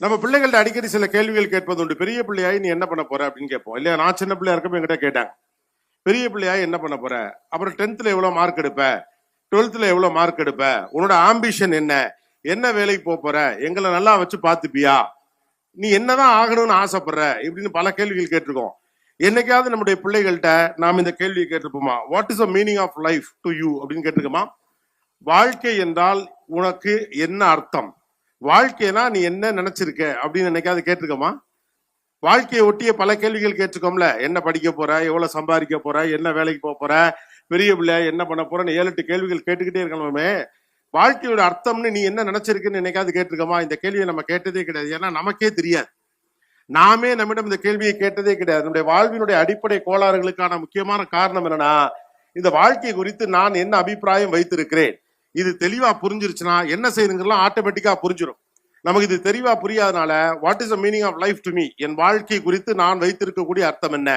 நம்ம பிள்ளைகள்ட்ட அடிக்கடி சில கேள்விகள் கேட்பது உண்டு. பெரிய பிள்ளையாய் நீ என்ன பண்ண போற அப்படின்னு கேட்போம் இல்லையா? நான் சின்ன பிள்ளையா இருக்கப்ப என்கிட்ட கேட்டாங்க, பெரிய பிள்ளையாய் என்ன பண்ண போற, அப்புறம் 10th எவ்வளவு மார்க் எடுப்ப, 12th எவ்வளவு மார்க் எடுப்ப, உன்னோட ஆம்பிஷன் என்ன, என்ன வேலைக்கு போற, எங்களை நல்லா வச்சு பாத்துப்பியா, நீ என்னதான் ஆகணும்னு ஆசைப்படுற, இப்படின்னு பல கேள்விகள் கேட்டிருக்கோம். என்னைக்காவது நம்முடைய பிள்ளைகள்கிட்ட நாம் இந்த கேள்வியை கேட்டிருப்போமா? What is the meaning of life to you அப்படின்னு கேட்டிருக்கோமா? வாழ்க்கை என்றால் உனக்கு என்ன அர்த்தம், வாழ்க்கைனா நீ என்ன நினைச்சிருக்க அப்படின்னு என்னைக்காவது கேட்டிருக்கோமா? வாழ்க்கையை ஒட்டிய பல கேள்விகள் கேட்டிருக்கோம்ல. என்ன படிக்க போற, எவ்வளவு சம்பாதிக்க போற, என்ன வேலைக்கு போற, பெரிய பிள்ளையா என்ன பண்ண போறன்னு 7-8 கேள்விகள் கேட்டுக்கிட்டே இருக்கணுமே. வாழ்க்கையோட அர்த்தம்னு நீ என்ன நினைச்சிருக்குன்னு என்னைக்காவது கேட்டிருக்கோமா? இந்த கேள்வியை நம்ம கேட்டதே கிடையாது. ஏன்னா நமக்கே தெரியாது. நாமே நம்மிடம் இந்த கேள்வியை கேட்டதே கிடையாது. நம்முடைய வாழ்வினுடைய அடிப்படை கோளாறுகளுக்கான முக்கியமான காரணம் என்னன்னா, இந்த வாழ்க்கை குறித்து நான் என்ன அபிப்பிராயம் வைத்திருக்கிறேன், இது தெளிவா புரிஞ்சிருச்சுன்னா என்ன செய்யுங்கிறலாம் ஆட்டோமேட்டிக்கா புரிஞ்சிடும். நமக்கு இது தெளிவா புரியாதனால what is the meaning of life to me, என் வாழ்க்கை குறித்து நான் வைத்திருக்கக்கூடிய அர்த்தம் என்ன,